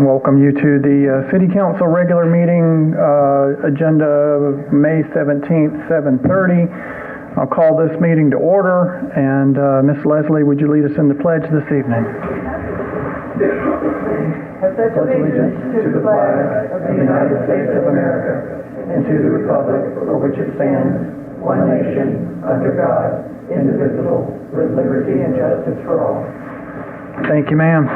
Welcome you to the City Council regular meeting, agenda of May 17th, 7:30. I'll call this meeting to order, and Ms. Leslie, would you lead us in the pledge this evening? I pledge allegiance to the flag of the United States of America and to the republic for which it stands, one nation, under God, indivisible, with liberty and justice for all. Thank you, ma'am.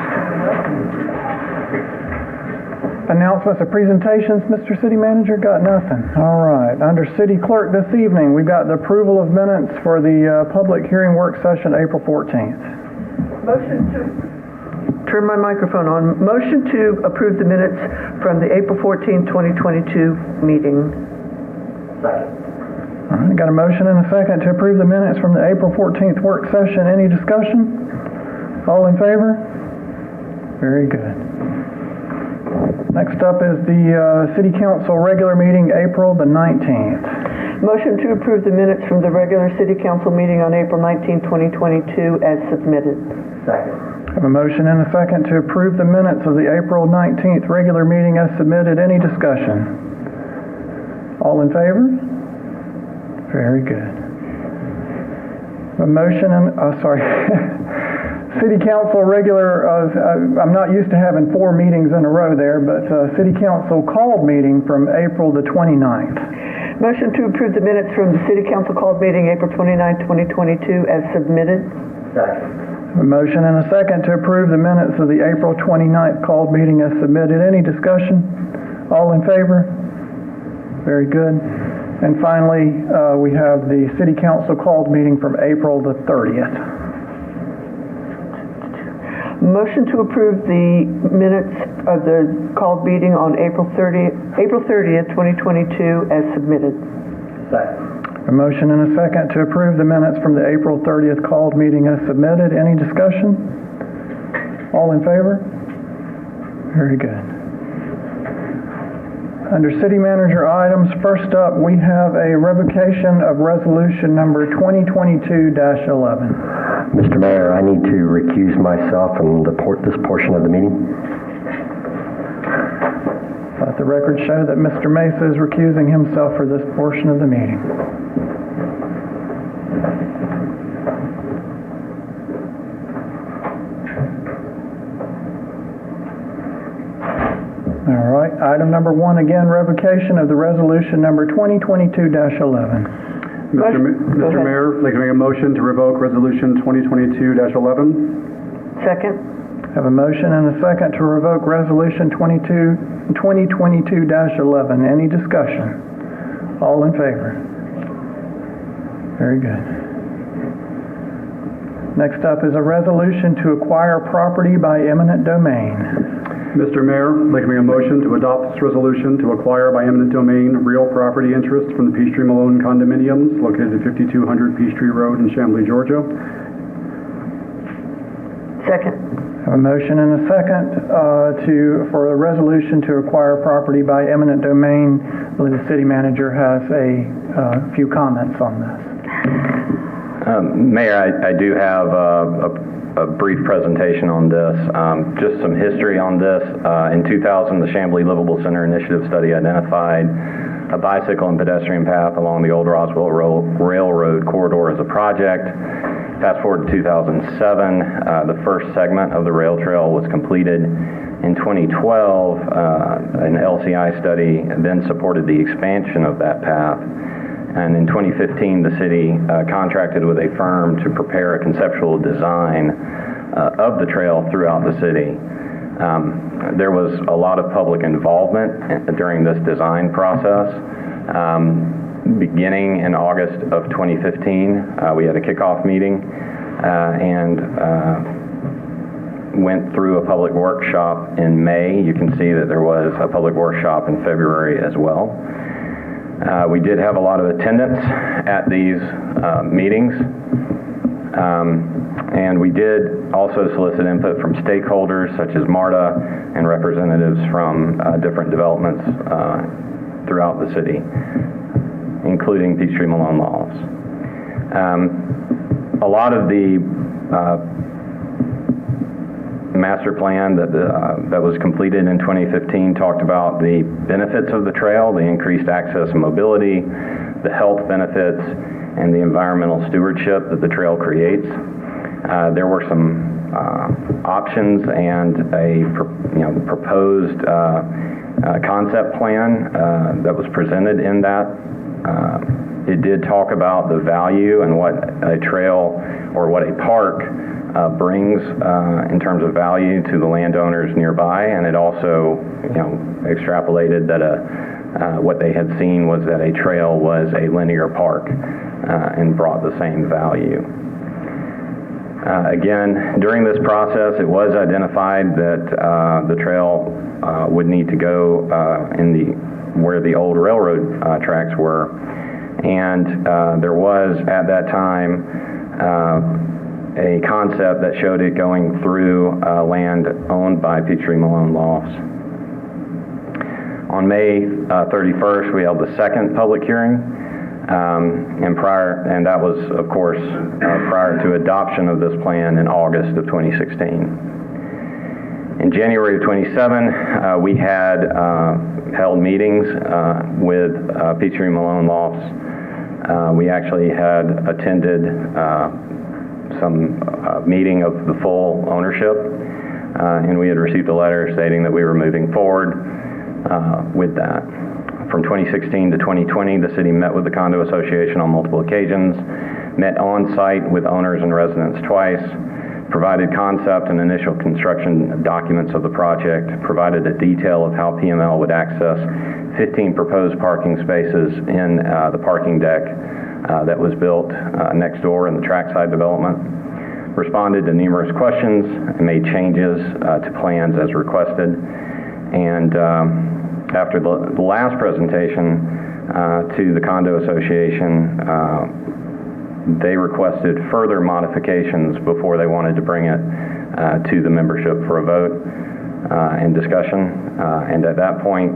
Announcements of presentations, Mr. City Manager? Got nothing. All right. Under City Clerk this evening, we've got the approval of minutes for the public hearing work session April 14th. Motion to turn my microphone on. Motion to approve the minutes from the April 14, 2022 meeting. Second. All right. Got a motion and a second to approve the minutes from the April 14th work session. Any discussion? All in favor? Very good. Next up is the City Council regular meeting, April the 19th. Motion to approve the minutes from the regular City Council meeting on April 19, 2022 as submitted. Second. I have a motion and a second to approve the minutes of the April 19th regular meeting as submitted. Any discussion? All in favor? Very good. A motion and, City Council regular, I'm not used to having 4 meetings in a row there, but City Council called meeting from April the 29th. Motion to approve the minutes from the City Council called meeting April 29, 2022 as submitted. Second. A motion and a second to approve the minutes of the April 29th called meeting as submitted. Any discussion? All in favor? Very good. And finally, we have the City Council called meeting from April the 30th. Motion to approve the minutes of the called meeting on April 30th, 2022 as submitted. Second. A motion and a second to approve the minutes from the April 30th called meeting as submitted. Any discussion? All in favor? Very good. Under City Manager items, first up, we have a revocation of resolution number 2022-11. Mr. Mayor, I need to recuse myself from this portion of the meeting. Let the record show that Mr. Mesa is recusing himself for this portion of the meeting. All right, item number 1 again, revocation of the resolution number 2022-11. Mr. Mayor, I'd like to make a motion to revoke resolution 2022-11. Second. Have a motion and a second to revoke resolution 2022-11. Any discussion? All in favor? Very good. Next up is a resolution to acquire property by eminent domain. Mr. Mayor, I'd like to make a motion to adopt this resolution to acquire by eminent domain real property interest from the Peachtree Malone condominiums located at 5200 Peachtree Road in Chamblee, Georgia. Second. Have a motion and a second for a resolution to acquire property by eminent domain. I believe the city manager has a few comments on this. Mayor, I do have a brief presentation on this. Just some history on this. In 2000, the Chamblee Livable Center Initiative Study identified a bicycle and pedestrian path along the old Roswell Railroad corridor as a project. Fast forward to 2007, the first segment of the rail trail was completed. In 2012, an LCI study then supported the expansion of that path. And in 2015, the city contracted with a firm to prepare a conceptual design of the trail throughout the city. There was a lot of public involvement during this design process. Beginning in August of 2015, we had a kickoff meeting and went through a public workshop in May. You can see that there was a public workshop in February as well. We did have a lot of attendance at these meetings, and we did also solicit input from stakeholders such as MARTA and representatives from different developments throughout the city, including Peachtree Malone Lofts. A lot of the master plan that was completed in 2015 talked about the benefits of the trail, the increased access and mobility, the health benefits, and the environmental stewardship that the trail creates. There were some options and a proposed concept plan that was presented in that. It did talk about the value and what a trail or what a park brings in terms of value to the landowners nearby, and it also, extrapolated that what they had seen was that a trail was a linear park and brought the same value. Again, during this process, it was identified that the trail would need to go where the old railroad tracks were, and there was at that time a concept that showed it going through land owned by Peachtree Malone Lofts. On May 31st, we held the second public hearing, and that was, of course, prior to adoption of this plan in August of 2016. In January of 27, we had held meetings with Peachtree Malone Lofts. We actually had attended some meeting of the full ownership, and we had received a letter stating that we were moving forward with that. From 2016 to 2020, the city met with the Condo Association on multiple occasions, met on-site with owners and residents twice, provided concept and initial construction documents of the project, provided a detail of how PML would access 15 proposed parking spaces in the parking deck that was built next door in the trackside development, responded to numerous questions, and made changes to plans as requested. And after the last presentation to the Condo Association, they requested further modifications before they wanted to bring it to the membership for a vote and discussion. And at that point,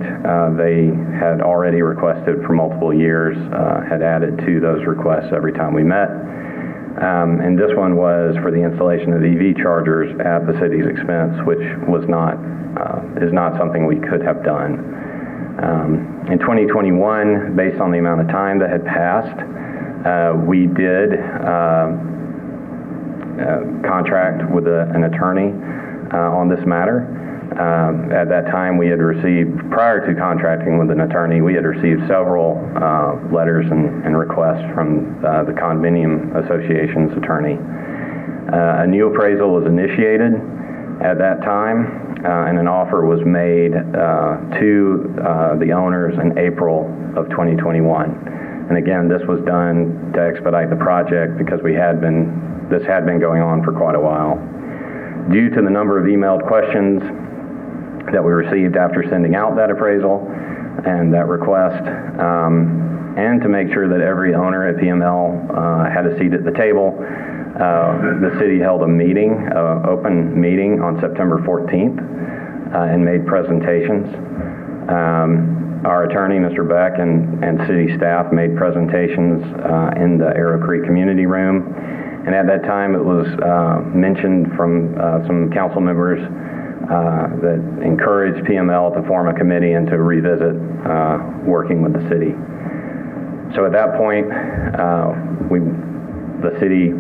they had already requested for multiple years, had added to those requests every time we met. And this one was for the installation of EV chargers at the city's expense, which was is not something we could have done. In 2021, based on the amount of time that had passed, we did contract with an attorney on this matter. At that time, we had received, prior to contracting with an attorney, we had received several letters and requests from the Condominium Association's attorney. A new appraisal was initiated at that time, and an offer was made to the owners in April of 2021. And again, this was done to expedite the project because this had been going on for quite a while. Due to the number of emailed questions that we received after sending out that appraisal and that request, and to make sure that every owner at PML had a seat at the table, the city held a meeting, open meeting on September 14th, and made presentations. Our attorney, Mr. Beck, and city staff made presentations in the Arrow Creek Community Room. And at that time, it was mentioned from some council members that encouraged PML to form a committee and to revisit working with the city. So at that point, the city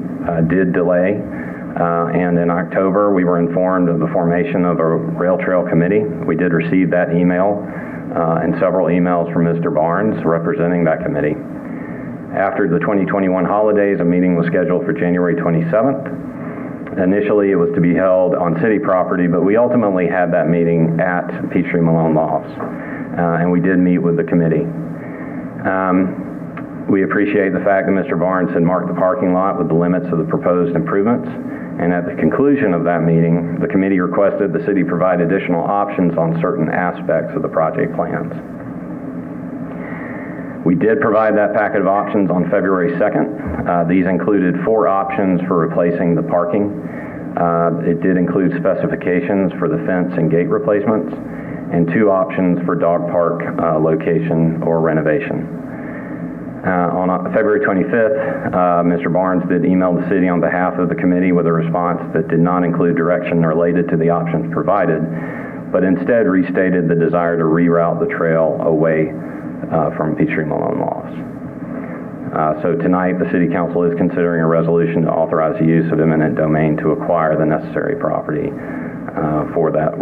did delay, and in October, we were informed of the formation of a rail trail committee. We did receive that email and several emails from Mr. Barnes representing that committee. After the 2021 holidays, a meeting was scheduled for January 27th. Initially, it was to be held on city property, but we ultimately had that meeting at Peachtree Malone Lofts, and we did meet with the committee. We appreciate the fact that Mr. Barnes had marked the parking lot with the limits of the proposed improvements, and at the conclusion of that meeting, the committee requested the city provide additional options on certain aspects of the project plans. We did provide that packet of options on February 2nd. These included 4 options for replacing the parking. It did include specifications for the fence and gate replacements, and 2 options for dog park location or renovation. On February 25th, Mr. Barnes did email the city on behalf of the committee with a response that did not include direction related to the options provided, but instead restated the desire to reroute the trail away from Peachtree Malone Lofts. So tonight, the City Council is considering a resolution to authorize the use of eminent domain to acquire the necessary property for that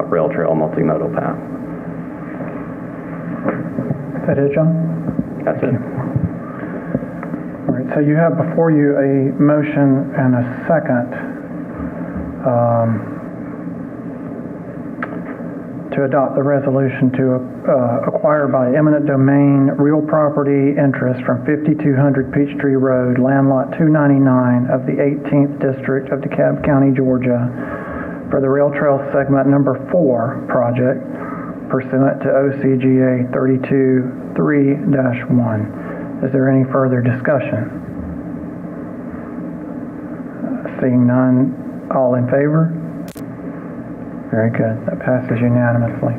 rail trail multimodal path. Is that it, John? That's it. All right, so you have before you a motion and a second to adopt the resolution to acquire by eminent domain real property interest from 5200 Peachtree Road, land lot 299 of the 18th District of DeKalb County, Georgia, for the rail trail segment number 4 project pursuant to OCGA 32-3-1. Is there any further discussion? Seeing none, all in favor? Very good. That passes unanimously.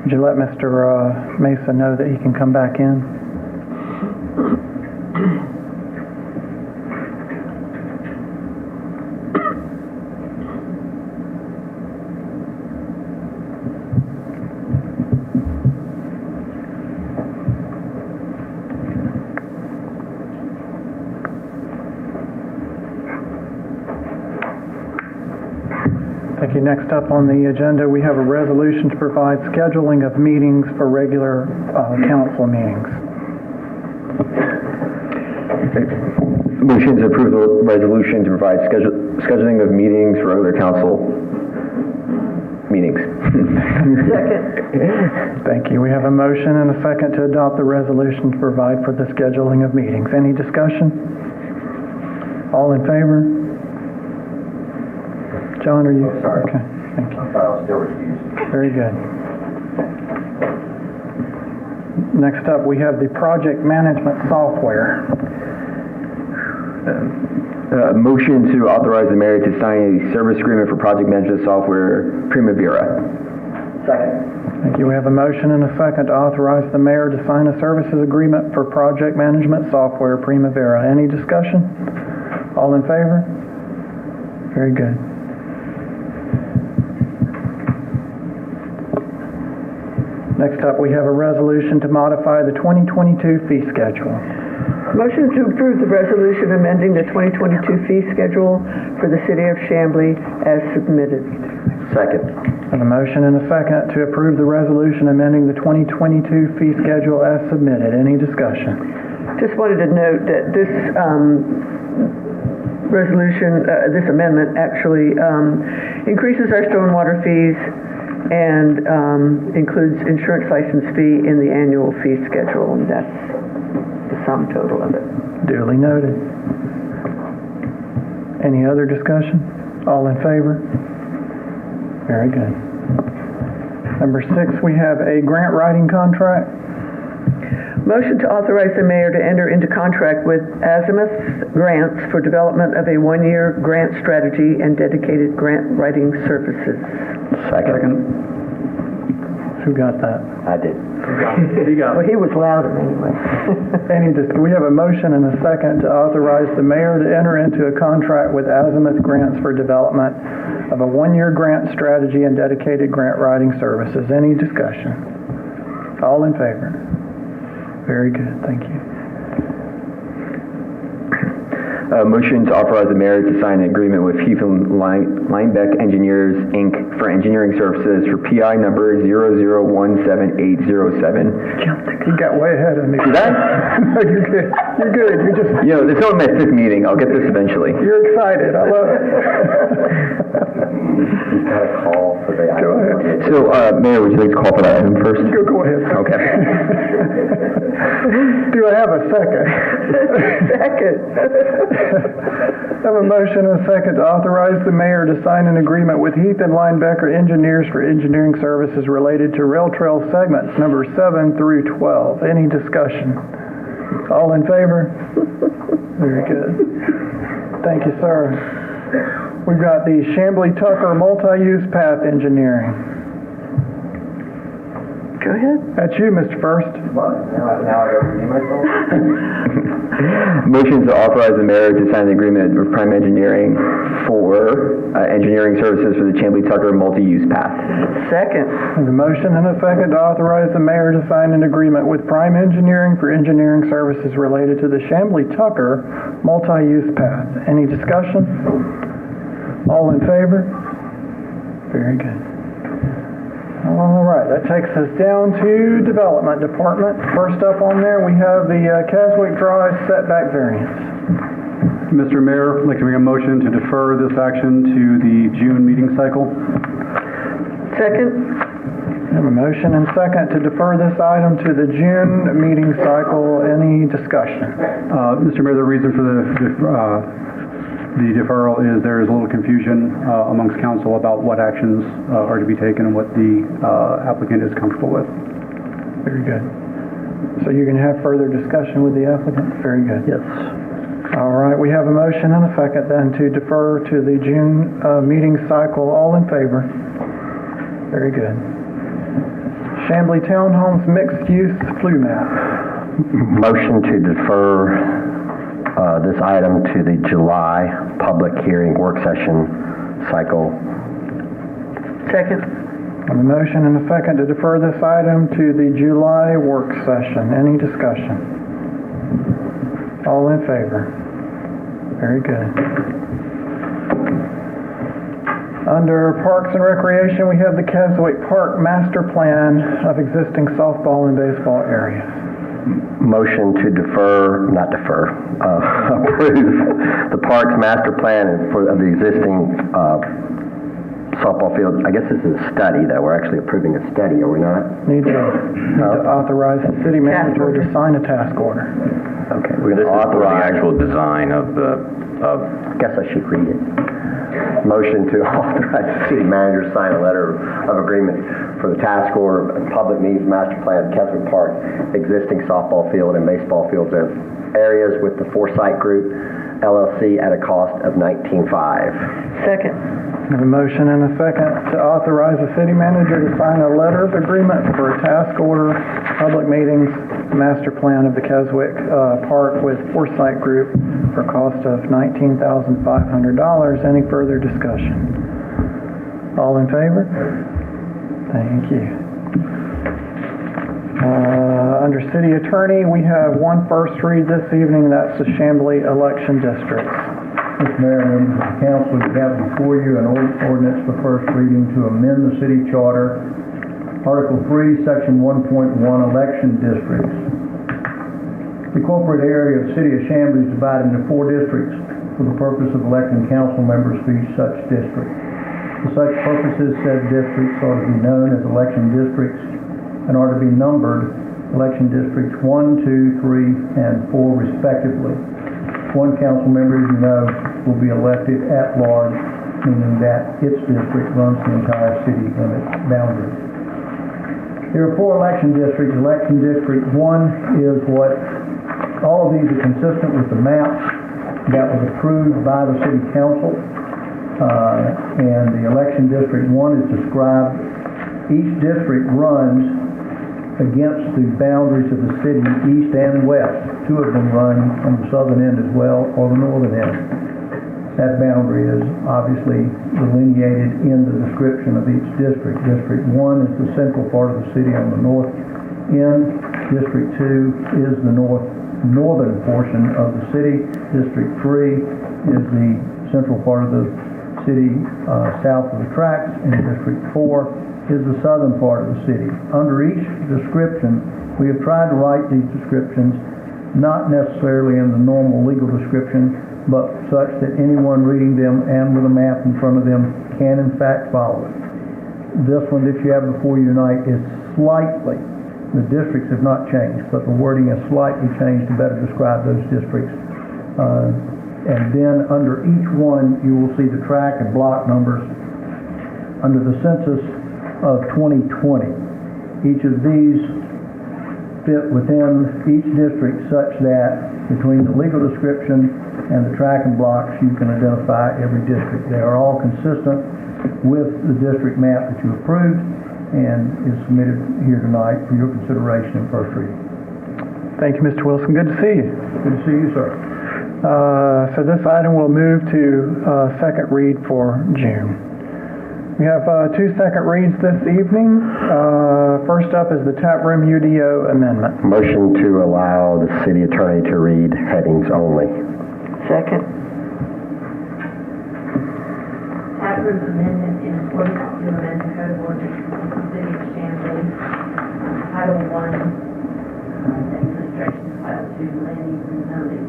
Would you let Mr. Mesa know that he can come back in? Thank you. Next up on the agenda, we have a resolution to provide scheduling of meetings for regular council meetings. Motion to approve the resolution to provide scheduling of meetings for regular council meetings. Second. Thank you. We have a motion and a second to adopt the resolution to provide for the scheduling of meetings. Any discussion? All in favor? John, are you? Oh, sorry. Okay, thank you. I thought I was still recused. Very good. Next up, we have the project management software. Motion to authorize the mayor to sign a service agreement for project management software Primavera. Second. Thank you. We have a motion and a second to authorize the mayor to sign a services agreement for project management software Primavera. Any discussion? All in favor? Very good. Next up, we have a resolution to modify the 2022 fee schedule. Motion to approve the resolution amending the 2022 fee schedule for the city of Chamblee as submitted. Second. I have a motion and a second to approve the resolution amending the 2022 fee schedule as submitted. Any discussion? Just wanted to note that this resolution, this amendment actually increases our stormwater fees and includes insurance license fee in the annual fee schedule, and that's the sum total of it. Duly noted. Any other discussion? All in favor? Very good. Number 6, we have a grant writing contract. Motion to authorize the mayor to enter into contract with Azimuth Grants for development of a 1-year grant strategy and dedicated grant writing services. Second. Who got that? I did. Well, he was louder anyway. We have a motion and a second to authorize the mayor to enter into a contract with Azimuth Grants for development of a 1-year grant strategy and dedicated grant writing services. Any discussion? All in favor? Very good. Thank you. Motion to authorize the mayor to sign an agreement with Heath and Linebeck Engineers, Inc. for engineering services for PI number 0017807. You got way ahead of me. See that? No, you're good. You're good. You're just, You know, it's only my 5th meeting. I'll get this eventually. you're excited. I love it. He's got a call for the Go ahead. So, Mayor, would you like to call for that item first? Go ahead. Okay. Do I have a second? Second. I have a motion and a second to authorize the mayor to sign an agreement with Heath and Linebecker Engineers for engineering services related to rail trail segments number 7 through 12. Any discussion? All in favor? Very good. Thank you, sir. We've got the Chamblee Tucker Multi-Use Path Engineering. Go ahead. That's you, Mr. First. Motion to authorize the mayor to sign the agreement with Prime Engineering for engineering services for the Chamblee Tucker multi-use path. Second. There's a motion and a second to authorize the mayor to sign an agreement with Prime Engineering for engineering services related to the Chamblee Tucker multi-use path. Any discussion? All in favor? Very good. All right, that takes us down to Development Department. First up on there, we have the Keswick Drive setback variance. Mr. Mayor, I'd like to make a motion to defer this action to the June meeting cycle. Second. We have a motion and second to defer this item to the June meeting cycle. Any discussion? Mr. Mayor, the reason for the deferral is there is a little confusion amongst council about what actions are to be taken and what the applicant is comfortable with. Very good. So you're going to have further discussion with the applicant? Very good. Yes. All right, we have a motion and a second then to defer to the June meeting cycle. All in favor? Very good. Chamblee Townhomes Mixed Use Flu Map. Motion to defer this item to the July public hearing work session cycle. Second. A motion and a second to defer this item to the July work session. Any discussion? All in favor? Very good. Under Parks and Recreation, we have the Keswick Park Master Plan of existing softball and baseball areas. Motion to approve the Parks Master Plan of the existing softball field. I guess this is a study, though. We're actually approving a study, are we not? Need to authorize the city manager to sign a task order. Okay, we're This going is to for the authorize. actual design of I guess I should read it. Motion to authorize the city manager to sign a letter of agreement for the task order of public needs master plan of Keswick Park, existing softball field and baseball fields of areas with the Foresight Group, LLC, at a cost of $19,500. Second. We have a motion and a second to authorize the city manager to sign a letter of agreement for a task order, public meetings, master plan of the Keswick Park with Foresight Group for a cost of $19,500. Any further discussion? All in favor? Thank you. Under city attorney, we have one first read this evening. That's the Chamblee election district. Mr. Mayor, members of the council, you have before you an ordinance for first reading to amend the city charter, Article 3, Section 1.1, election districts. The corporate area of the city of Chamblee is divided into 4 districts for the purpose of electing council members for each such district. For such purposes, said districts are to be known as election districts and are to be numbered election districts 1, 2, 3, and 4 respectively. One council member, as you know, will be elected at large, meaning that its district runs the entire city limit boundary. There are 4 election districts. Election District 1 is what, all of these are consistent with the map that was approved by the city council. And the election District 1 is described, each district runs against the boundaries of the city, east and west. 2 of them run on the southern end as well, or the northern end. That boundary is obviously delineated in the description of each district. District 1 is the central part of the city on the north end. District 2 is the northern portion of the city. District 3 is the central part of the city south of the tracks, and District 4 is the southern part of the city. Under each description, we have tried to write these descriptions not necessarily in the normal legal description, but such that anyone reading them and with a map in front of them can in fact follow it. This one that you have before you tonight is slightly, the districts have not changed, but the wording is slightly changed to better describe those districts. And then under each one, you will see the track and block numbers. Under the census of 2020, each of these fit within each district such that between the legal description and the track and blocks, you can identify every district. They are all consistent with the district map that you approved, and is submitted here tonight for your consideration and first reading. Thank you, Mr. Wilson. Good to see you. Good to see you, sir. So this item will move to second read for June. We have 2 second reads this evening. First up is the tap room UDO amendment. Motion to allow the city attorney to read headings only. Second. Tap room amendment in accordance to amend the code of ordinances of the city of Chamblee, Title I, Administration, Title II, Land Use and Zoning.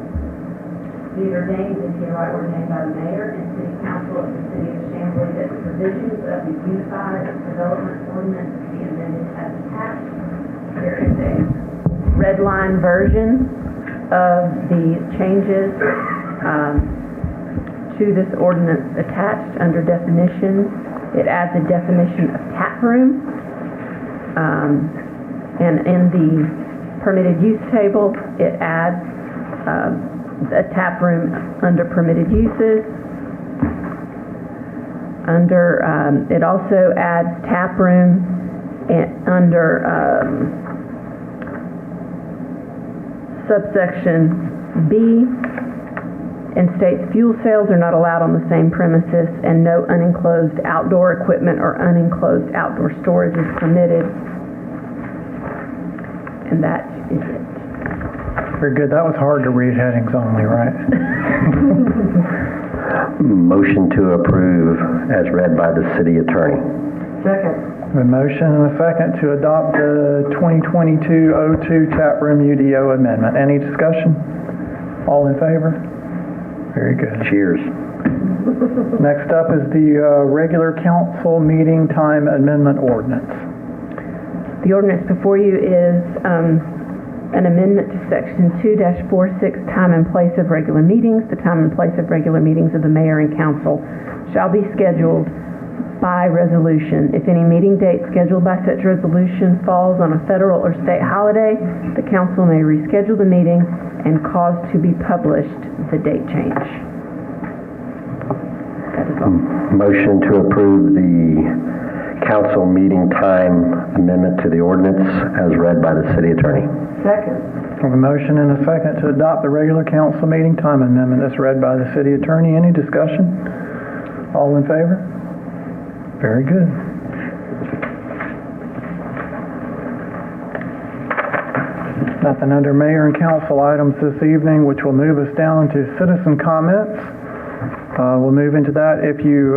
Be it ordained and hereby ordained by the mayor and city council of the city of Chamblee that the provisions of the Unified Development Ordinance be amended as attached. There is a red line version of the changes to this ordinance attached under definitions. It adds a definition of tap room, and in the permitted use table, it adds a tap room under permitted uses. It also adds tap room under subsection B, and states fuel sales are not allowed on the same premises and no unenclosed outdoor equipment or unenclosed outdoor storage is permitted. And that is it. Very good. That was hard to read headings only, right? Motion to approve as read by the city attorney. Second. A motion and a second to adopt the 2022-02 tap room UDO amendment. Any discussion? All in favor? Very good. Cheers. Next up is the regular council meeting time amendment ordinance. The ordinance before you is an amendment to section 2-46, time and place of regular meetings. The time and place of regular meetings of the mayor and council shall be scheduled by resolution. If any meeting date scheduled by such resolution falls on a federal or state holiday, the council may reschedule the meeting and cause to be published the date change. That is all. Motion to approve the council meeting time amendment to the ordinance as read by the city attorney. Second. A motion and a second to adopt the regular council meeting time amendment as read by the city attorney. Any discussion? All in favor? Very good. Nothing under mayor and council items this evening, which will move us down to citizen comments. We'll move into that. If you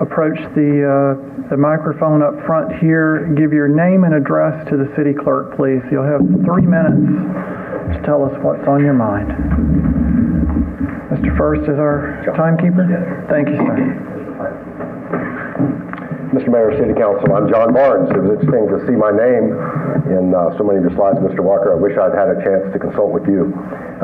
approach the microphone up front here, give your name and address to the city clerk, please. You'll have 3 minutes to tell us what's on your mind. Mr. First is our timekeeper. Thank you, sir. Mr. Mayor, City Council, I'm John Barnes. It was interesting to see my name in so many of your slides, Mr. Walker. I wish I'd had a chance to consult with you.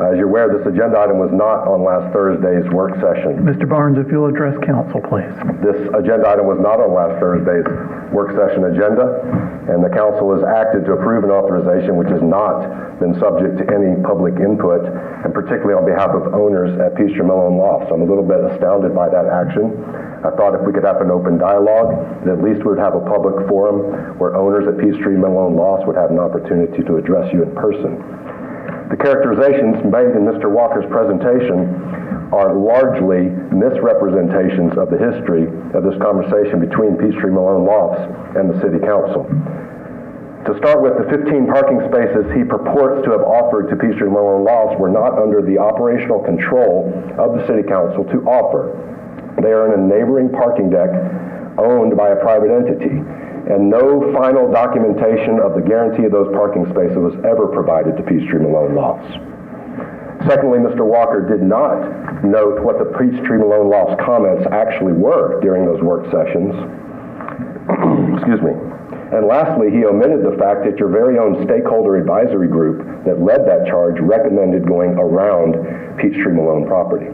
As you're aware, this agenda item was not on last Thursday's work session. Mr. Barnes, if you'll address council, please. This agenda item was not on last Thursday's work session agenda, and the council has acted to approve an authorization which has not been subject to any public input, and particularly on behalf of owners at Peachtree Malone Lofts. I'm a little bit astounded by that action. I thought if we could have an open dialogue, that at least we would have a public forum where owners at Peachtree Malone Lofts would have an opportunity to address you in person. The characterizations made in Mr. Walker's presentation are largely misrepresentations of the history of this conversation between Peachtree Malone Lofts and the City Council. To start with, the 15 parking spaces he purports to have offered to Peachtree Malone Lofts were not under the operational control of the City Council to offer. They are in a neighboring parking deck owned by a private entity, and no final documentation of the guarantee of those parking spaces was ever provided to Peachtree Malone Lofts. Secondly, Mr. Walker did not note what the Peachtree Malone Lofts comments actually were during those work sessions. Excuse me. And lastly, he omitted the fact that your very own stakeholder advisory group that led that charge recommended going around Peachtree Malone property.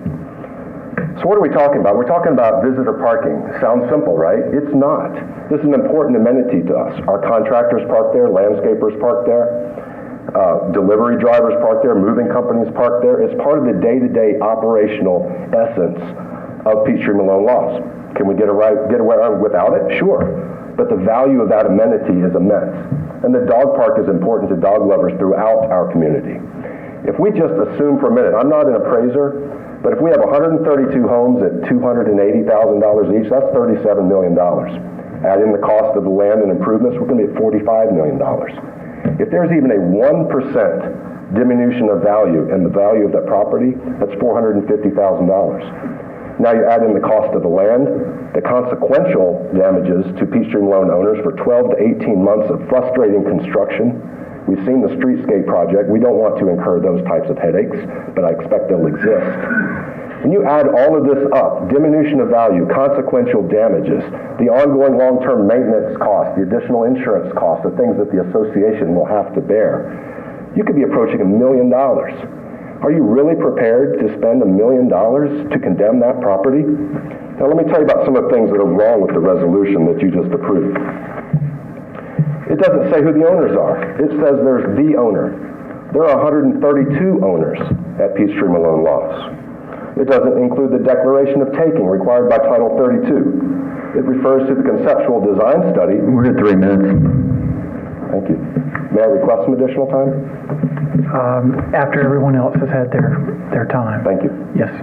So what are we talking about? We're talking about visitor parking. Sounds simple, right? It's not. This is an important amenity to us. Our contractors park there, landscapers park there, delivery drivers park there, moving companies park there. It's part of the day-to-day operational essence of Peachtree Malone lots. Can we get away without it? Sure. But the value of that amenity is immense. And the dog park is important to dog lovers throughout our community. If we just assume for a minute, I'm not an appraiser, but if we have 132 homes at $280,000 each, that's $37 million. Add in the cost of the land and improvements, we're going to be at $45 million. If there's even a 1% diminution of value in the value of that property, that's $450,000. Now you add in the cost of the land, the consequential damages to Peachtree Malone owners for 12 to 18 months of frustrating construction. We've seen the streetscape project. We don't want to incur those types of headaches, but I expect they'll exist. When you add all of this up, diminution of value, consequential damages, the ongoing long-term maintenance cost, the additional insurance cost, the things that the association will have to bear, you could be approaching $1 million. Are you really prepared to spend $1 million to condemn that property? Now let me tell you about some of the things that are wrong with the resolution that you just approved. It doesn't say who the owners are. It says there's the owner. There are 132 owners at Peachtree Malone Lofts. It doesn't include the declaration of taking required by Title 32. It refers to the conceptual design study. We're at 3 minutes. Thank you. May I request some additional time? After everyone else has had their time. Thank you. Yes.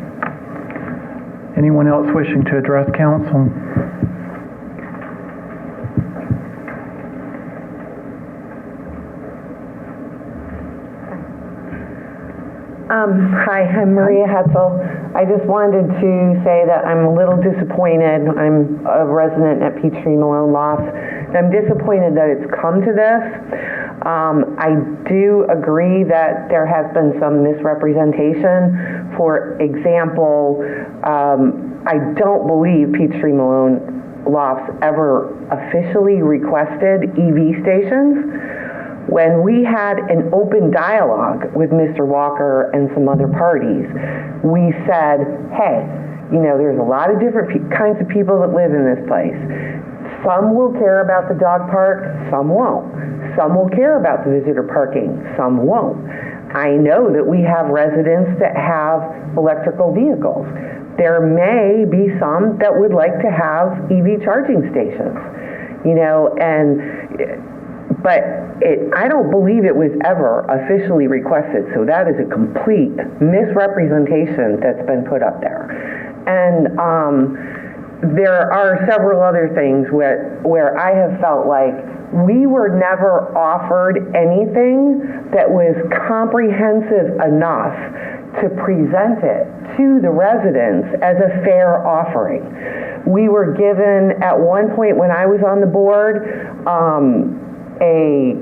Anyone else wishing to address council? Hi, I'm Maria Hetzel. I just wanted to say that I'm a little disappointed. I'm a resident at Peachtree Malone Lofts. I'm disappointed that it's come to this. I do agree that there has been some misrepresentation. For example, I don't believe Peachtree Malone Lofts ever officially requested EV stations. When we had an open dialogue with Mr. Walker and some other parties, we said, hey, you know, there's a lot of different kinds of people that live in this place. Some will care about the dog park, some won't. Some will care about the visitor parking, some won't. I know that we have residents that have electrical vehicles. There may be some that would like to have EV charging stations, you know, but I don't believe it was ever officially requested, so that is a complete misrepresentation that's been put up there. And there are several other things where I have felt like we were never offered anything that was comprehensive enough to present it to the residents as a fair offering. We were given, at one point when I was on the board, a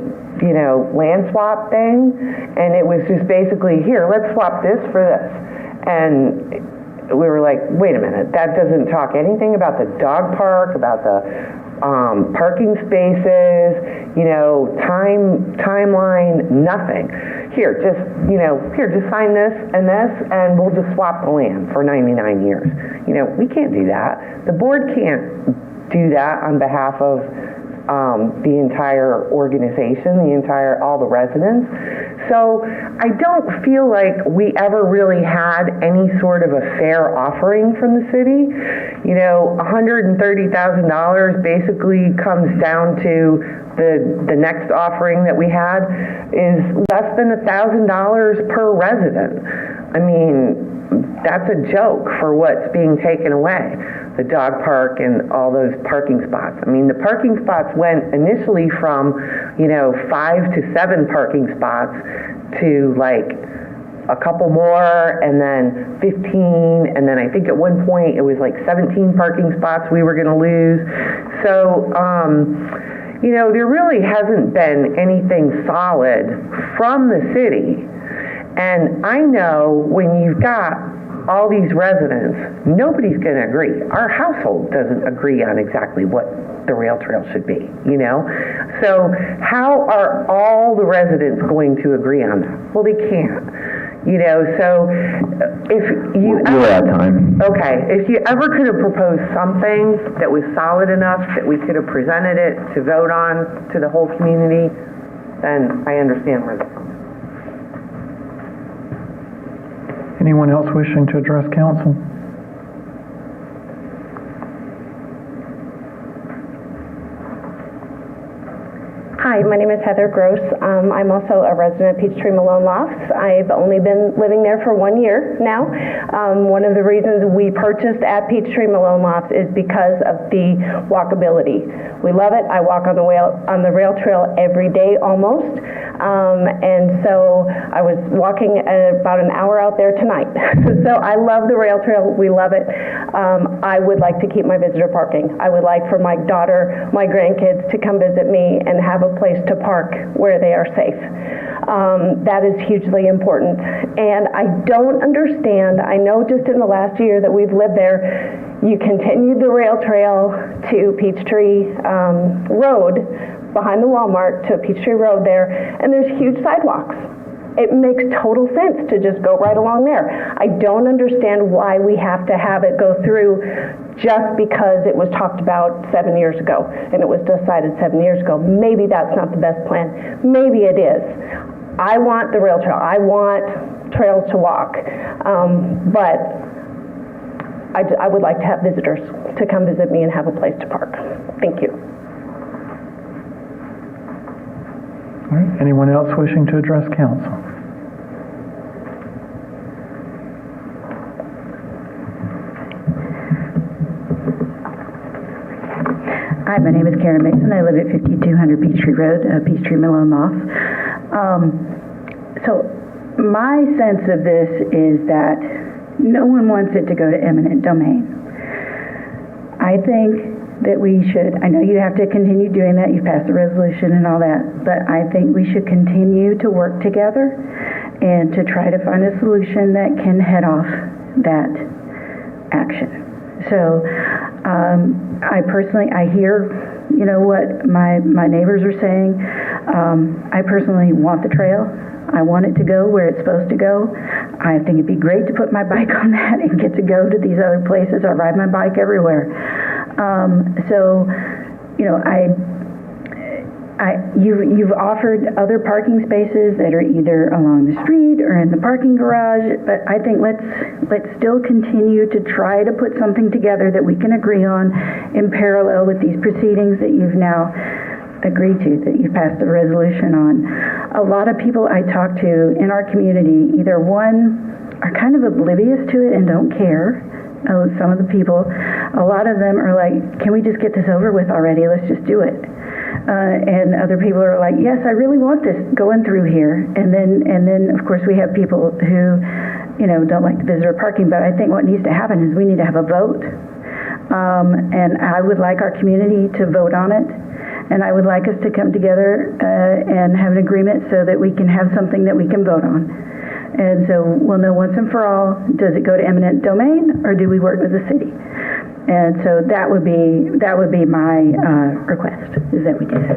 land swap thing, and it was just basically, here, let's swap this for this. And we were like, wait a minute, that doesn't talk anything about the dog park, about the parking spaces, timeline, nothing. Here, just sign this, and we'll just swap the land for 99 years. We can't do that. The board can't do that on behalf of the entire organization, all the residents. So I don't feel like we ever really had any sort of a fair offering from the city. $130,000 basically comes down to the next offering that we had is less than $1,000 per resident. I mean, that's a joke for what's being taken away. The dog park and all those parking spots. I mean, the parking spots went initially from, 5 to 7 parking spots to like a couple more, and then 15, and then I think at one point it was like 17 parking spots we were going to lose. So, there really hasn't been anything solid from the city. And I know when you've got all these residents, nobody's going to agree. Our household doesn't agree on exactly what the rail trail should be, So how are all the residents going to agree on that? Well, they can't, so if you... We're out of time. Okay, if you ever could have proposed something that was solid enough that we could have presented it to vote on to the whole community, then I understand where they're from. Anyone else wishing to address council? Hi, my name is Heather Gross. I'm also a resident of Peachtree Malone Lofts. I've only been living there for 1 year now. One of the reasons we purchased at Peachtree Malone Lofts is because of the walkability. We love it. I walk on the rail trail every day almost. And so I was walking about an hour out there tonight. So I love the rail trail. We love it. I would like to keep my visitor parking. I would like for my daughter, my grandkids to come visit me and have a place to park where they are safe. That is hugely important. And I don't understand, I know just in the last year that we've lived there, you continued the rail trail to Peachtree Road, behind the Walmart to Peachtree Road there, and there's huge sidewalks. It makes total sense to just go right along there. I don't understand why we have to have it go through just because it was talked about 7 years ago and it was decided 7 years ago. Maybe that's not the best plan. Maybe it is. I want the rail trail. I want trails to walk. But I would like to have visitors to come visit me and have a place to park. Thank you. All right. Anyone else wishing to address council? Hi, my name is Karen Mixon. I live at 5200 Peachtree Road, Peachtree Malone Lofts. So my sense of this is that no one wants it to go to eminent domain. I think that we should, I know you have to continue doing that, you've passed a resolution and all that, but I think we should continue to work together and to try to find a solution that can head off that action. So I hear, what my neighbors are saying. I personally want the trail. I want it to go where it's supposed to go. I think it'd be great to put my bike on that and get to go to these other places. I ride my bike everywhere. You've offered other parking spaces that are either along the street or in the parking garage, but I think let's still continue to try to put something together that we can agree on in parallel with these proceedings that you've now agreed to, that you've passed a resolution on. A lot of people I talk to in our community, either one, are kind of oblivious to it and don't care. Some of the people, a lot of them are like, can we just get this over with already? Let's just do it. And other people are like, yes, I really want this going through here. And then of course we have people who, don't like the visitor parking, but I think what needs to happen is we need to have a vote. And I would like our community to vote on it. And I would like us to come together and have an agreement so that we can have something that we can vote on. And so we'll know once and for all, does it go to eminent domain or do we work with the city? And so that would be my request, is that we do that.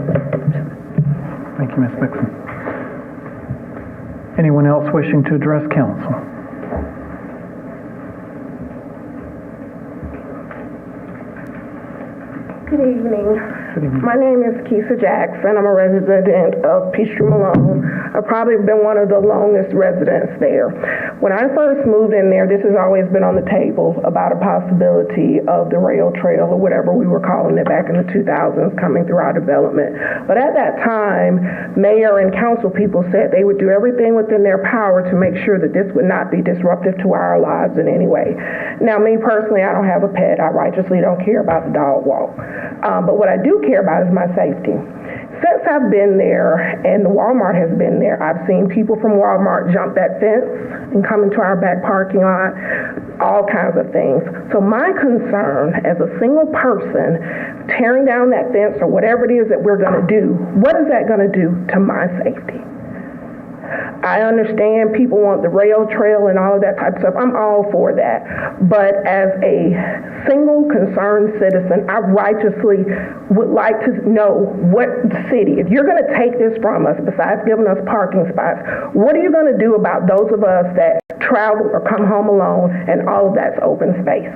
Thank you, Ms. Mixon. Anyone else wishing to address council? Good evening. My name is Keisha Jackson. I'm a resident of Peachtree Malone. I've probably been one of the longest residents there. When I first moved in there, this has always been on the table about a possibility of the rail trail or whatever we were calling it back in the 2000s coming through our development. But at that time, mayor and council people said they would do everything within their power to make sure that this would not be disruptive to our lives in any way. Now, me personally, I don't have a pet. I righteously don't care about the dog walk. But what I do care about is my safety. Since I've been there and the Walmart has been there, I've seen people from Walmart jump that fence and come into our back parking lot, all kinds of things. So my concern as a single person tearing down that fence or whatever it is that we're going to do, what is that going to do to my safety? I understand people want the rail trail and all of that type of stuff. I'm all for that. But as a single concerned citizen, I righteously would like to know what the city, if you're going to take this from us, besides giving us parking spots, what are you going to do about those of us that travel or come home alone and all of that's open space?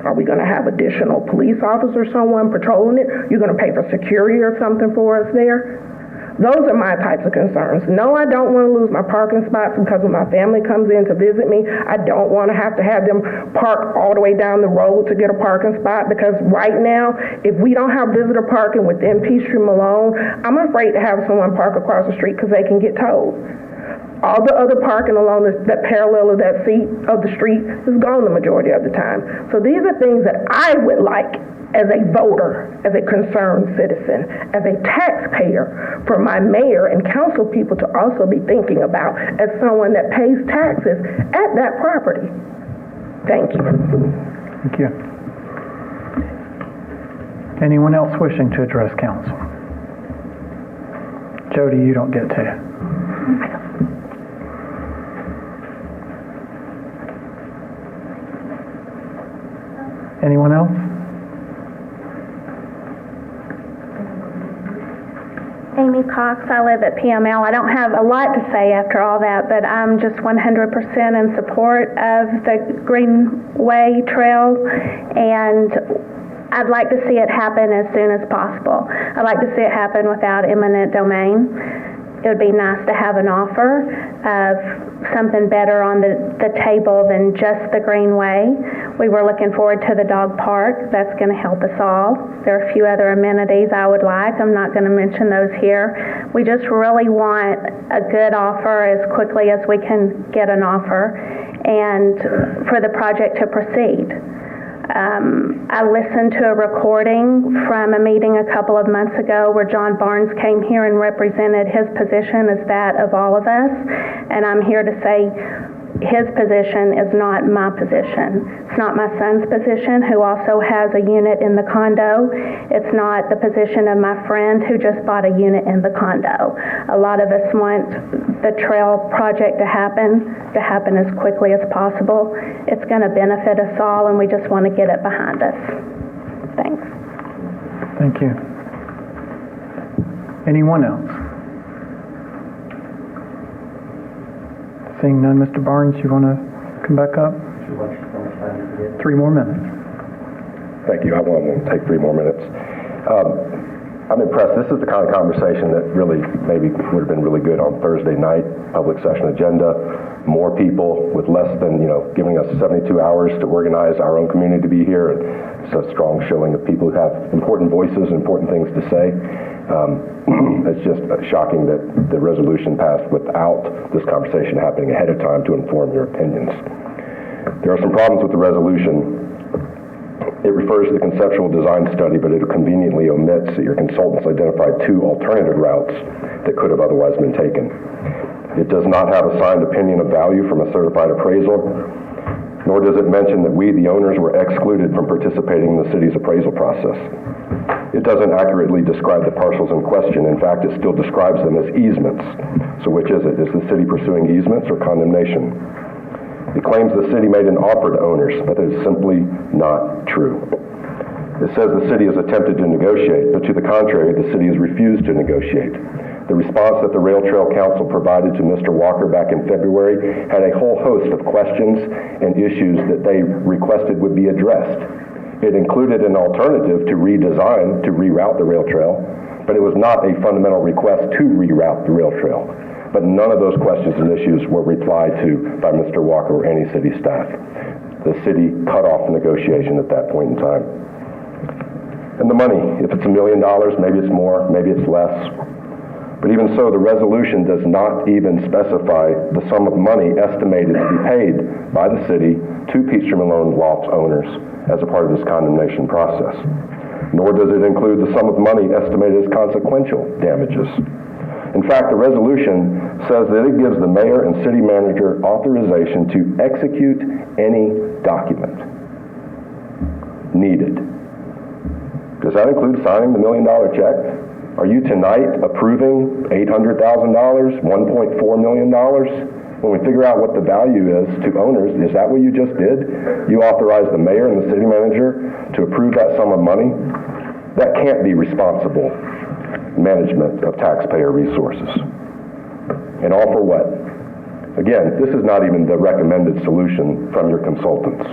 Are we going to have additional police officers, someone patrolling it? You're going to pay for security or something for us there? Those are my types of concerns. No, I don't want to lose my parking spots because when my family comes in to visit me, I don't want to have them park all the way down the road to get a parking spot, because right now, if we don't have visitor parking within Peachtree Malone, I'm afraid to have someone park across the street because they can get towed. All the other parking along that parallel of that seat of the street is gone the majority of the time. So these are things that I would like as a voter, as a concerned citizen, as a taxpayer, for my mayor and council people to also be thinking about as someone that pays taxes at that property. Thank you. Thank you. Anyone else wishing to address council? Jody, you don't get to. Anyone else? Amy Cox, I live at PML. I don't have a lot to say after all that, but I'm just 100% in support of the Greenway Trail, and I'd like to see it happen as soon as possible. I'd like to see it happen without eminent domain. It would be nice to have an offer of something better on the table than just the Greenway. We were looking forward to the dog park. That's going to help us all. There are a few other amenities I would like. I'm not going to mention those here. We just really want a good offer as quickly as we can get an offer, and for the project to proceed. I listened to a recording from a meeting a couple of months ago where John Barnes came here and represented his position as that of all of us, and I'm here to say his position is not my position. It's not my son's position, who also has a unit in the condo. It's not the position of my friend who just bought a unit in the condo. A lot of us want the trail project to happen as quickly as possible. It's going to benefit us all, and we just want to get it behind us. Thanks. Thank you. Anyone else? Seeing none, Mr. Barnes, you want to come back up? 3 more minutes. Thank you. I won't take 3 more minutes. I'm impressed. This is the kind of conversation that really maybe would have been really good on Thursday night, public session agenda. More people with less than, giving us 72 hours to organize our own community to be here. And it's a strong showing of people who have important voices and important things to say. It's just shocking that the resolution passed without this conversation happening ahead of time to inform your opinions. There are some problems with the resolution. It refers to the conceptual design study, but it conveniently omits that your consultants identified 2 alternative routes that could have otherwise been taken. It does not have a signed opinion of value from a certified appraisal, nor does it mention that we, the owners, were excluded from participating in the city's appraisal process. It doesn't accurately describe the parcels in question. In fact, it still describes them as easements. So which is it? Is the city pursuing easements or condemnation? It claims the city made an offer to owners, but that is simply not true. It says the city has attempted to negotiate, but to the contrary, the city has refused to negotiate. The response that the Rail Trail Council provided to Mr. Walker back in February had a whole host of questions and issues that they requested would be addressed. It included an alternative to redesign, to reroute the rail trail, but it was not a fundamental request to reroute the rail trail. But none of those questions and issues were replied to by Mr. Walker or any city staff. The city cut off negotiation at that point in time. And the money, if it's $1 million, maybe it's more, maybe it's less. But even so, the resolution does not even specify the sum of money estimated to be paid by the city to Peachtree Malone Lofts owners as a part of this condemnation process. Nor does it include the sum of money estimated as consequential damages. In fact, the resolution says that it gives the mayor and city manager authorization to execute any document needed. Does that include signing the $1 million check? Are you tonight approving $800,000, $1.4 million? When we figure out what the value is to owners, is that what you just did? You authorized the mayor and the city manager to approve that sum of money? That can't be responsible management of taxpayer resources. And all for what? Again, this is not even the recommended solution from your consultants.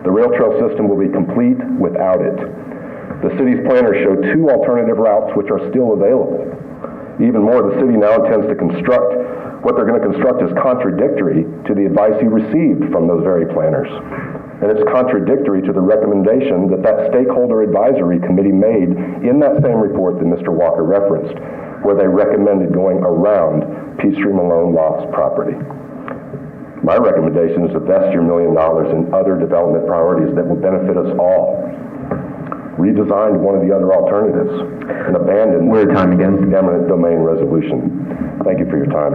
The rail trail system will be complete without it. The city's planners show 2 alternative routes which are still available. Even more, the city now intends to construct, what they're going to construct is contradictory to the advice he received from those very planners. And it's contradictory to the recommendation that that stakeholder advisory committee made in that same report that Mr. Walker referenced, where they recommended going around Peachtree Malone Lofts property. My recommendation is to invest your $1 million in other development priorities that will benefit us all. Redesign one of the other alternatives and abandon We're at time again. the eminent domain resolution. Thank you for your time.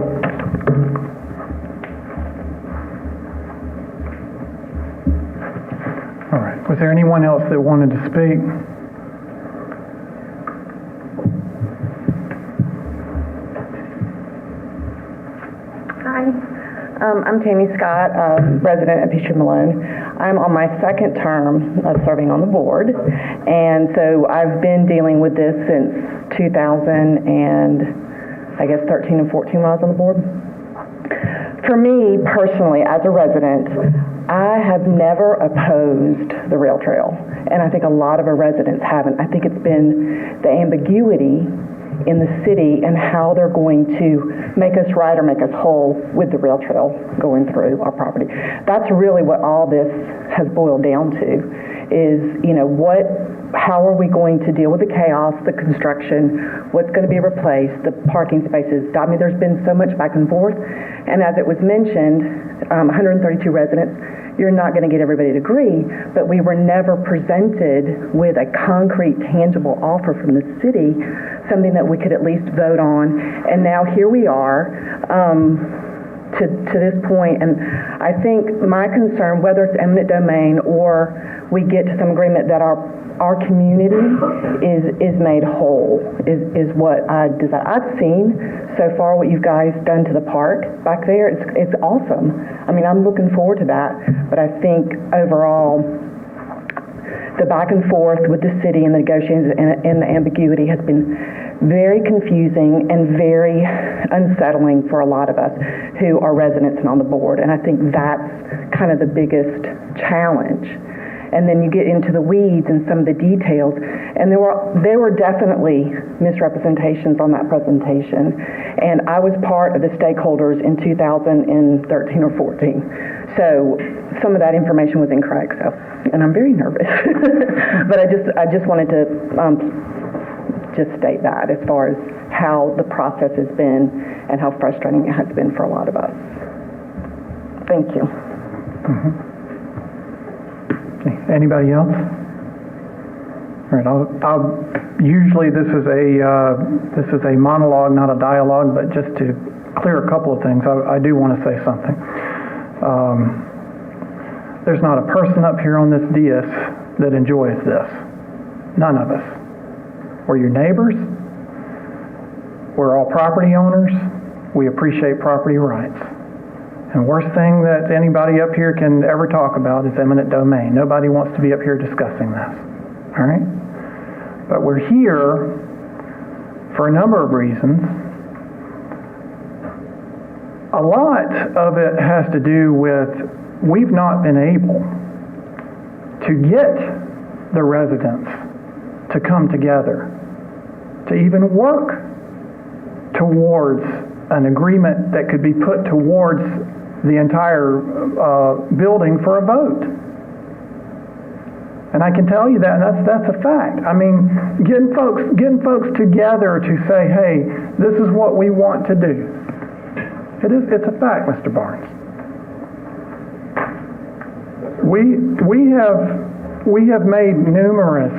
All right. Was there anyone else that wanted to speak? Hi. I'm Tammy Scott, resident of Peachtree Malone. I'm on my second term of serving on the board, and so I've been dealing with this since 2013 and 14 when I was on the board. For me, personally, as a resident, I have never opposed the rail trail, and I think a lot of our residents haven't. I think it's been the ambiguity in the city and how they're going to make us right or make us whole with the rail trail going through our property. That's really what all this has boiled down to is, how are we going to deal with the chaos, the construction, what's going to be replaced, the parking spaces. I mean, there's been so much back and forth. And as it was mentioned, 132 residents, you're not going to get everybody to agree, but we were never presented with a concrete, tangible offer from the city, something that we could at least vote on. And now here we are to this point, and I think my concern, whether it's eminent domain or we get to some agreement that our community is made whole, is what I desire. I've seen so far what you guys done to the park back there. It's awesome. I mean, I'm looking forward to that, but I think overall the back and forth with the city and the negotiations and the ambiguity has been very confusing and very unsettling for a lot of us who are residents and on the board, and I think that's kind of the biggest challenge. And then you get into the weeds and some of the details, and there were definitely misrepresentations on that presentation, and I was part of the stakeholders in 2013 or 14, so some of that information was incorrect. So, and I'm very nervous, but I just wanted to just state that as far as how the process has been and how frustrating it has been for a lot of us. Thank you. Mm-hmm. Anybody else? All right. I'll usually this is a monologue, not a dialogue, but just to clear a couple of things, I do want to say something. There's not a person up here on this dais that enjoys this. None of us. We're your neighbors. We're all property owners. We appreciate property rights. And the worst thing that anybody up here can ever talk about is eminent domain. Nobody wants to be up here discussing this. All right? But we're here for a number of reasons. A lot of it has to do with we've not been able to get the residents to come together, to even work towards an agreement that could be put towards the entire building for a vote. And I can tell you that, and that's a fact. I mean, getting folks together to say, hey, this is what we want to do. It's a fact, Mr. Barnes. We have made numerous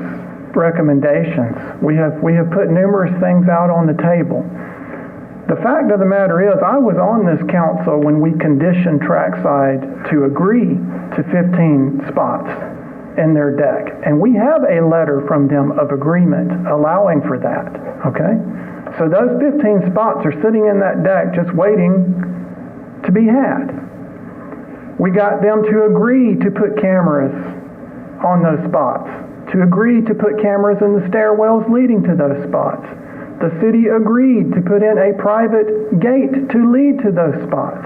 recommendations. We have put numerous things out on the table. The fact of the matter is, I was on this council when we conditioned Trackside to agree to 15 spots in their deck. And we have a letter from them of agreement allowing for that, okay? So those 15 spots are sitting in that deck just waiting to be had. We got them to agree to put cameras on those spots, to agree to put cameras in the stairwells leading to those spots. The city agreed to put in a private gate to lead to those spots.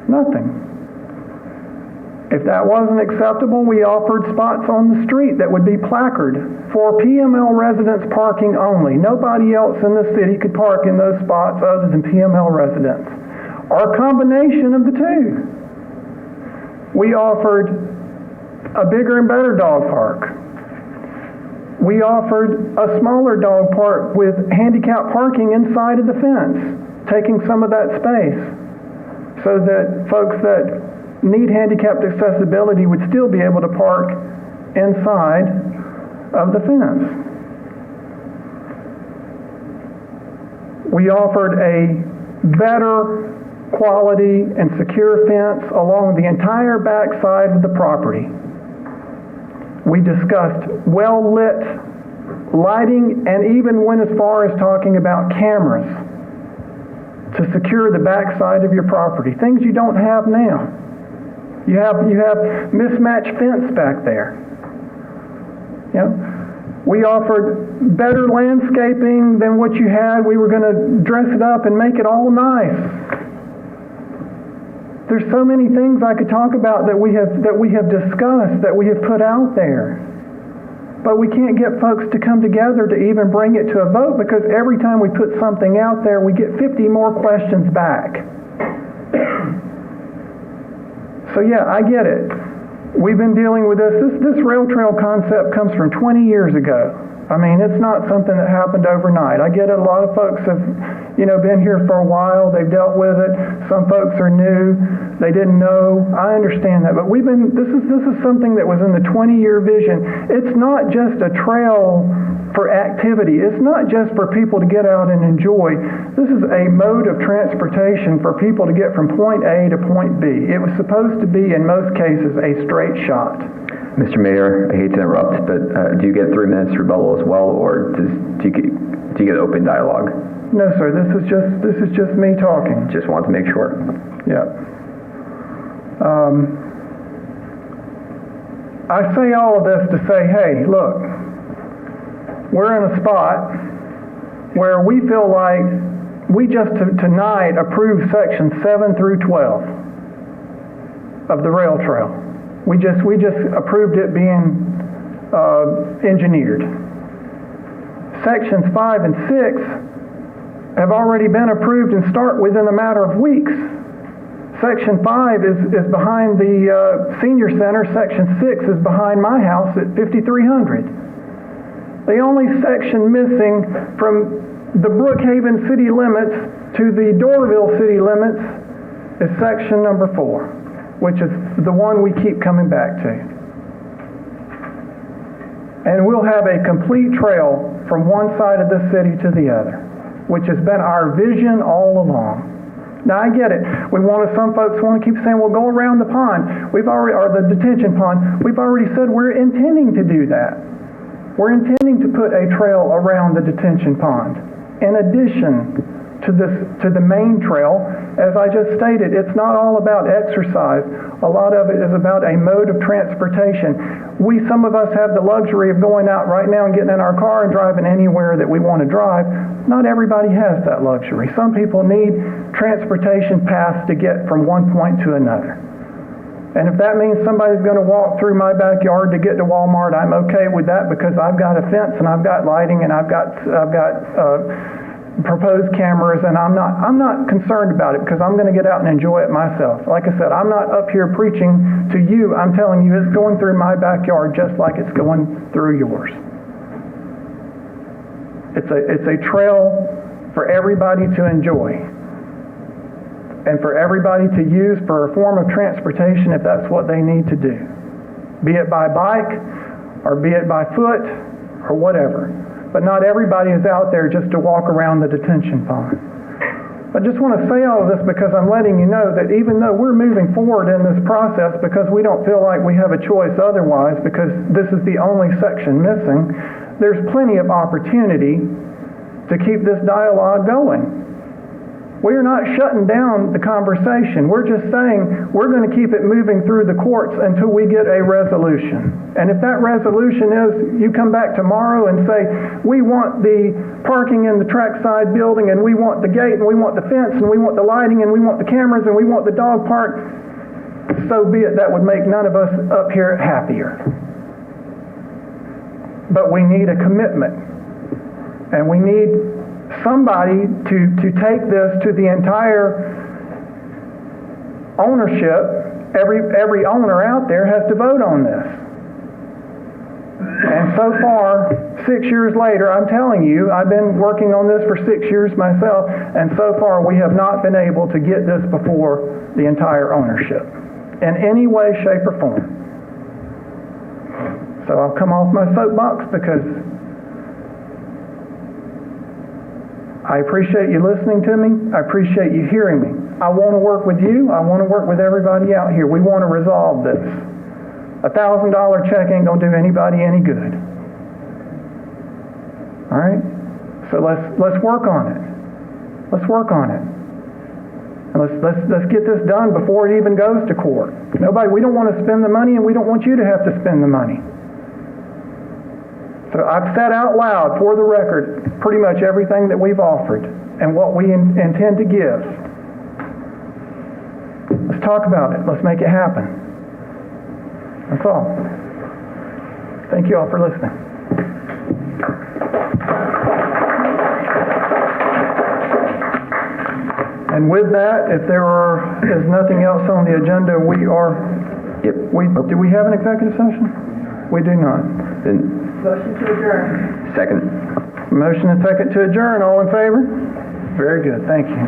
Nothing. If that wasn't acceptable, we offered spots on the street that would be placarded for PML residents parking only. Nobody else in the city could park in those spots other than PML residents. Or a combination of the two. We offered a bigger and better dog park. We offered a smaller dog park with handicap parking inside of the fence, taking some of that space so that folks that need handicapped accessibility would still be able to park inside of the fence. We offered a better quality and secure fence along the entire backside of the property. We discussed well-lit lighting and even went as far as talking about cameras to secure the backside of your property, things you don't have now. You have mismatched fence back there. You know, we offered better landscaping than what you had. We were going to dress it up and make it all nice. There's so many things I could talk about that we have discussed, that we have put out there. But we can't get folks to come together to even bring it to a vote because every time we put something out there, we get 50 more questions back. So yeah, I get it. We've been dealing with this. This rail trail concept comes from 20 years ago. I mean, it's not something that happened overnight. I get it. A lot of folks have, been here for a while. They've dealt with it. Some folks are new. They didn't know. I understand that. But this is something that was in the 20-year vision. It's not just a trail for activity. It's not just for people to get out and enjoy. This is a mode of transportation for people to get from point A to point B. It was supposed to be, in most cases, a straight shot. Mr. Mayor, I hate to interrupt, but do you get 3 minutes rebuttal as well, or do you get open dialogue? No, sir. This is just me talking. Just want to make sure. Yeah. I say all of this to say, hey, look, we're in a spot where we feel like we just tonight approved sections 7 through 12 of the rail trail. We just approved it being engineered. Sections 5 and 6 have already been approved and start within a matter of weeks. Section 5 is behind the senior center. Section 6 is behind my house at 5300. The only section missing from the Brookhaven city limits to the Doraville city limits is section number 4, which is the one we keep coming back to. And we'll have a complete trail from one side of the city to the other, which has been our vision all along. Now I get it. Some folks want to keep saying, well, go around the pond. Or the detention pond. We've already said we're intending to do that. We're intending to put a trail around the detention pond. In addition to the main trail, as I just stated, it's not all about exercise. A lot of it is about a mode of transportation. Some of us have the luxury of going out right now and getting in our car and driving anywhere that we want to drive. Not everybody has that luxury. Some people need transportation paths to get from one point to another. And if that means somebody's going to walk through my backyard to get to Walmart, I'm okay with that because I've got a fence and I've got lighting and I've got proposed cameras, and I'm not concerned about it because I'm going to get out and enjoy it myself. Like I said, I'm not up here preaching to you. I'm telling you it's going through my backyard just like it's going through yours. It's a trail for everybody to enjoy and for everybody to use for a form of transportation if that's what they need to do, be it by bike or be it by foot or whatever. But not everybody is out there just to walk around the detention pond. I just want to say all of this because I'm letting you know that even though we're moving forward in this process because we don't feel like we have a choice otherwise because this is the only section missing, there's plenty of opportunity to keep this dialogue going. We're not shutting down the conversation. We're just saying we're going to keep it moving through the courts until we get a resolution. And if that resolution is you come back tomorrow and say, we want the parking in the trackside building and we want the gate and we want the fence and we want the lighting and we want the cameras and we want the dog park, so be it. That would make none of us up here happier. But we need a commitment. And we need somebody to take this to the entire ownership. Every owner out there has to vote on this. And so far, 6 years later, I'm telling you, I've been working on this for 6 years myself, and so far we have not been able to get this before the entire ownership in any way, shape, or form. So I'll come off my soapbox because I appreciate you listening to me. I appreciate you hearing me. I want to work with you. I want to work with everybody out here. We want to resolve this. $1,000 check ain't going to do anybody any good. All right? So let's work on it. Let's work on it. And let's get this done before it even goes to court. We don't want to spend the money, and we don't want you to have to spend the money. So I've said out loud, for the record, pretty much everything that we've offered and what we intend to give. Let's talk about it. Let's make it happen. That's all. Thank you all for listening. And with that, if there is nothing else on the agenda, do we have an executive session? We do not. Motion to adjourn. Second. Motion and second to adjourn. All in favor? Very good. Thank you.